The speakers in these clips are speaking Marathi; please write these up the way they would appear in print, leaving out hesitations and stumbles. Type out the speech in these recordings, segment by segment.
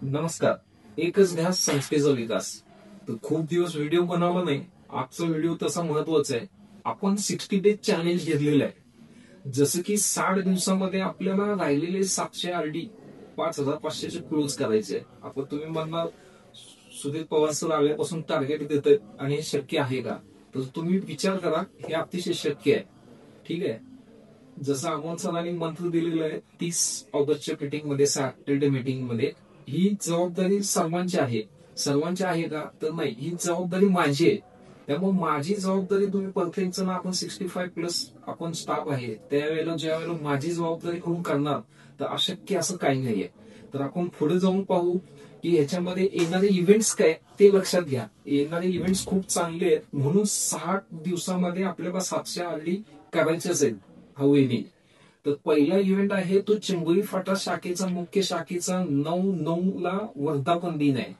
नमस्कार. एकच ध्यास संस्थेचा विकास. तर खूप दिवस व्हिडिओ बनवला नाही. आजचा व्हिडिओ तसा महत्वाचा आहे. आपण 60 डेज चॅलेंज घेतलेलं आहे. जसं की 60 दिवसामध्ये आपल्याला राहिलेले 700 आरडी 5500 चे क्लोज करायचे. आता तुम्ही म्हणणार सुधीर पवार सर आल्यापासून टार्गेट देत आहेत आणि हे शक्य आहे का? तर तुम्ही विचार करा, हे अतिशय शक्य आहे. ठीक आहे. जसं अमोल सरांनी मंत्र दिलेलं आहे 30 ऑगस्टच्या मीटिंगमध्ये, सॅटर्डे मीटिंगमध्ये, ही जबाबदारी सर्वांची आहे का? तर नाही, ही जबाबदारी माझी आहे. त्यामुळे माझी जबाबदारी तुम्ही परफेक्ट ना, आपण 65 प्लस आपण स्टाफ आहे, त्यावेळेला ज्या वेळेला माझी जबाबदारी करून करणार, तर अशक्य असं काही नाहीये. तर आपण पुढे जाऊन पाहू की ह्याच्यामध्ये येणारे इव्हेंट्स काय ते लक्षात घ्या. येणारे इव्हेंट्स खूप चांगले आहेत, म्हणून 60 दिवसामध्ये आपल्याला 700 आरडी करायचे असेल हवेली. तर पहिला इव्हेंट आहे तो चिंबोरी फाटा शाखेचा, मुख्य शाखेचा 9/9 ला वर्धापन दिन आहे.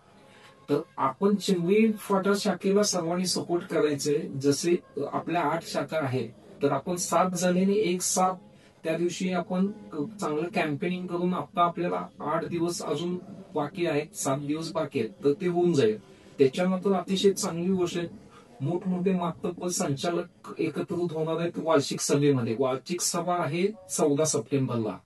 तर आपण चिंबोरी फाटा शाखेला सर्वांनी सपोर्ट करायचंय. जसे आपल्या 8 शाखा आहे, तर आपण 7 जणांनी एक साथ त्या दिवशी आपण चांगलं कॅम्पेनिंग करून, आता आपल्याला 8 दिवस अजून बाकी आहेत, 7 दिवस बाकी आहेत, तर ते होऊन जाईल. त्याच्यानंतर अतिशय चांगली गोष्ट आहे, मोठमोठे मातब्बर संचालक एकत्रित होणार आहेत वार्षिक सभेमध्ये. वार्षिक सभा आहे 14 सप्टेंबरला.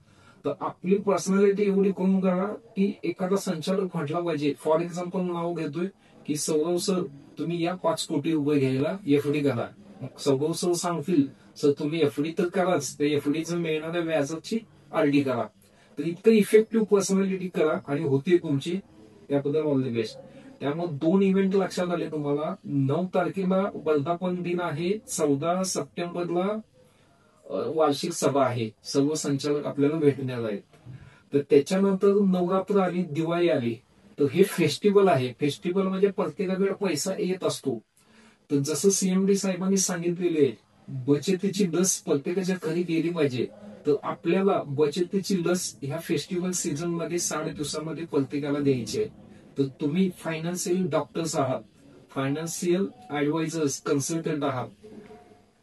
तर आपली पर्सनॅलिटी एवढी करून करा की एखादा संचालक म्हटला पाहिजे. फॉर एक्झाम्पल नाव घेतोय की सौरव सर तुम्ही या 5 कोटी रुपये घ्यायला एफडी करा. सौरव सर सांगतील सर तुम्ही एफडी तर कराच, त्या एफडीचं मिळणाऱ्या व्याजाची आरडी करा. तर इतकं इफेक्टिव्ह पर्सनॅलिटी करा आणि होती तुमची. त्याबद्दल ऑल द बेस्ट. त्यामुळे 2 इव्हेंट लक्षात आले तुम्हाला. 9 तारखेला वर्धापन दिन आहे, 14 सप्टेंबरला वार्षिक सभा आहे. सर्व संचालक आपल्याला भेटण्यात आहेत. तर त्याच्यानंतर नवरात्र आली, दिवाळी आली. तर हे फेस्टिवल आहे. फेस्टिवल म्हणजे प्रत्येकाकडे पैसा येत असतो. तर जसं सीएमडी साहेबांनी सांगितलेले, बचतीची लस प्रत्येकाच्या घरी गेली पाहिजे. तर आपल्याला बचतीची लस ह्या फेस्टिवल सीझन मध्ये 60 दिवसामध्ये प्रत्येकाला द्यायची आहे. तर तुम्ही फायनान्शियल डॉक्टर्स आहात, फायनान्शियल ऍडवायझर्स, कन्सल्टंट आहात,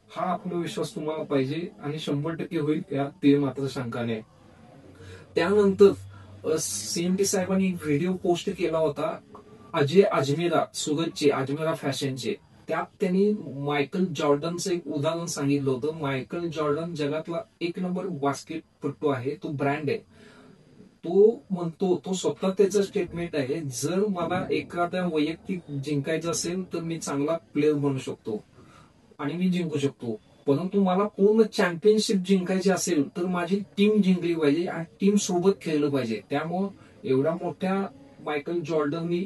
हा आपला विश्वास तुम्हाला पाहिजे आणि 100% होईल, या ते मात्र शंका नाही. त्यानंतर सीएमडी साहेबांनी व्हिडिओ पोस्ट केला होता अजय अजमेरा, सुरतचे, अजमेरा फॅशनचे. त्यात त्यांनी मायकल जॉर्डनचं एक उदाहरण सांगितलं होतं. मायकल जॉर्डन जगातला 1 नंबर बास्केटपटू आहे, तो ब्रँड आहे. तो म्हणतो, तो स्वतः त्याचं स्टेटमेंट आहे, जर मला एखाद्या वैयक्तिक जिंकायचं असेल तर मी चांगला प्लेअर बनू शकतो आणि मी जिंकू शकतो, परंतु मला पूर्ण चॅम्पियनशिप जिंकायची असेल तर माझी टीम जिंकली पाहिजे आणि टीम सोबत खेळलं पाहिजे. त्यामुळं एवढ्या मोठ्या मायकल जॉर्डननी,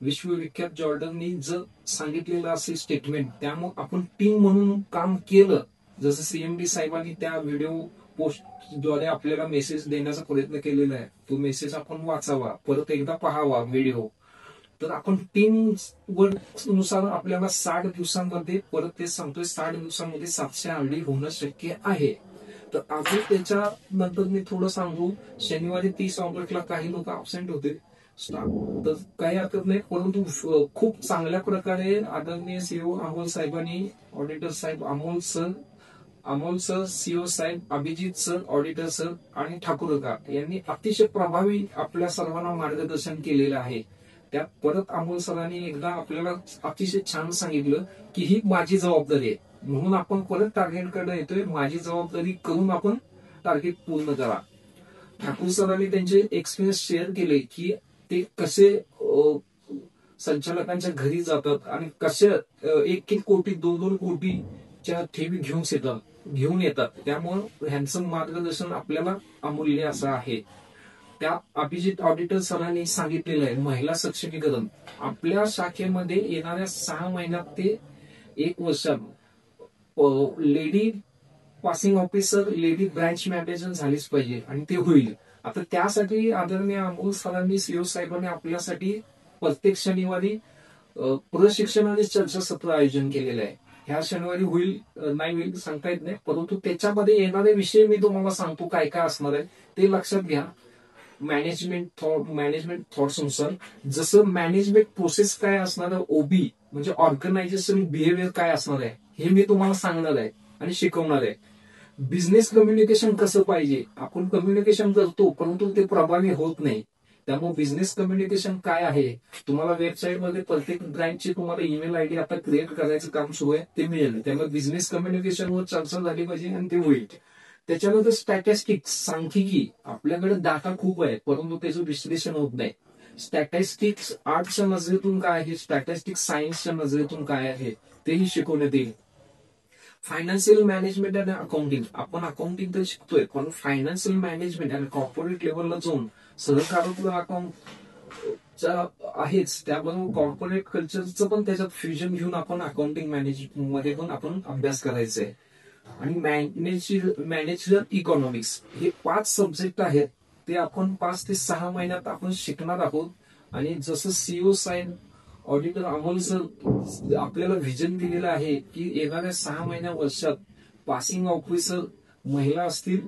विश्वविख्यात जॉर्डननी जर सांगितलेलं असेल स्टेटमेंट, त्यामुळे आपण टीम म्हणून काम केलं. जसं सीएमडी साहेबांनी त्या व्हिडिओ पोस्टद्वारे आपल्याला मेसेज देण्याचा प्रयत्न केलेला आहे. तो मेसेज आपण वाचावा, परत एकदा पहावा व्हिडिओ. तर आपण टीम नुसार आपल्याला 60 दिवसांमध्ये, परत ते सांगतोय, 60 दिवसांमध्ये 700 आरडी होणं शक्य आहे. तर अजून त्याच्यानंतर मी थोडं सांगू, शनिवारी 30 ऑगस्टला काही लोक अब्सेंट होते तर काही हरकत नाही, परंतु खूप चांगल्या प्रकारे आदरणीय सीओ अमोल साहेबांनी, ऑडिटर साहेब अमोल सर, सीओ साहेब, अभिजित सर, ऑडिटर सर आणि ठाकूरकर यांनी अतिशय प्रभावी आपल्या सर्वांना मार्गदर्शन केलेलं आहे. त्यात परत अमोल सरांनी एकदा आपल्याला अतिशय छान सांगितलं की ही माझी जबाबदारी आहे, म्हणून आपण परत टार्गेटकडे येतोय. माझी जबाबदारी करून आपण टार्गेट पूर्ण करा. ठाकूर सरांनी त्यांचे एक्सपिरियन्स शेअर केले की ते कसे संचालकांच्या घरी जातात आणि कसे 1-1 कोटी 2-2 कोटीच्या ठेवी घेऊन येतात. त्यामुळे ह्यांचं मार्गदर्शन आपल्याला अमूल्य असं आहे. त्या अभिजित ऑडिटर सरांनी सांगितलेलं आहे, महिला सक्षमीकरण आपल्या शाखेमध्ये येणाऱ्या 6 महिन्यात ते 1 वर्षात lady passing officer, lady branch manager झालीच पाहिजे आणि ते होईल. आता त्यासाठी आदरणीय अमोल सरांनी, सीओ साहेबांनी आपल्यासाठी प्रत्येक शनिवारी प्रशिक्षण आणि चर्चासत्र आयोजन केलेलं आहे. ह्या शनिवारी होईल नाही होईल सांगता येत नाही, परंतु त्याच्यामध्ये येणारे विषय मी तुम्हाला सांगतो काय काय असणार आहे ते लक्षात घ्या. मॅनेजमेंट थॉट्स नुसार जसं मॅनेजमेंट प्रोसेस काय असणार आहे, ओबी म्हणजे ऑर्गनायझेशन बिहेवियर काय असणार आहे हे मी तुम्हाला सांगणार आहे आणि शिकवणार आहे. बिझनेस कम्युनिकेशन कसं पाहिजे, आपण कम्युनिकेशन करतो परंतु ते प्रभावी होत नाही. त्यामुळे बिझनेस कम्युनिकेशन काय आहे, तुम्हाला वेबसाईटमध्ये प्रत्येक ब्रँडची तुम्हाला ईमेल आयडी आता क्रिएट करायचं काम सुरू आहे, ते मिळेल. त्यामुळे बिझनेस कम्युनिकेशनवर चर्चा झाली पाहिजे आणि ते होईल. त्याच्यानंतर स्टॅटिस्टिक्स, सांख्यिकी. आपल्याकडे डाटा खूप आहे परंतु त्याचं विश्लेषण होत नाही. स्टॅटिस्टिक्स आर्टच्या नजरेतून काय आहे, स्टॅटिस्टिक्स सायन्सच्या नजरेतून काय आहे, तेही शिकवण्यात येईल. फायनान्शियल मॅनेजमेंट आणि अकाउंटिंग. आपण अकाउंटिंग तर शिकतोय पण फायनान्शियल मॅनेजमेंट आणि कॉर्पोरेट लेवलला जाऊन सहकार्य अकाउंट आहेच, त्याबरोबर कॉर्पोरेट कल्चरचं पण त्याच्यात फ्युजन घेऊन आपण अकाउंटिंग मॅनेजमेंट मध्ये पण आपण अभ्यास करायचा आहे. आणि मॅनेजर इकॉनॉमिक्स, हे 5 सब्जेक्ट आहेत, ते आपण 5 ते 6 महिन्यात आपण शिकणार आहोत. आणि जसं सीओ साहेब ऑडिटर अमोल सर आपल्याला व्हिजन दिलेलं आहे की येणाऱ्या 6 महिन्या वर्षात पासिंग ऑफिसर महिला असतील,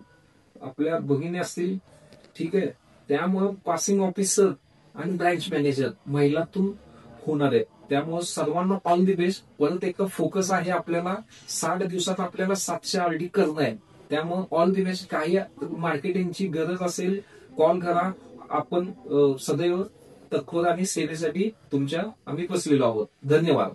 आपल्या भगिनी असतील, ठीक आहे. त्यामुळे पासिंग ऑफिसर आणि ब्रँच मॅनेजर महिलातून होणार आहे. त्यामुळे सर्वांना ऑल दी बेस्ट. परत एक फोकस आहे आपल्याला 60 दिवसात आपल्याला 700 RD करणं आहे. त्यामुळे ऑल दी बेस्ट. काही मार्केटिंगची गरज असेल कॉल करा. आपण सदैव तत्पर आणि सेवेसाठी आम्ही बसलेलो आहोत. धन्यवाद.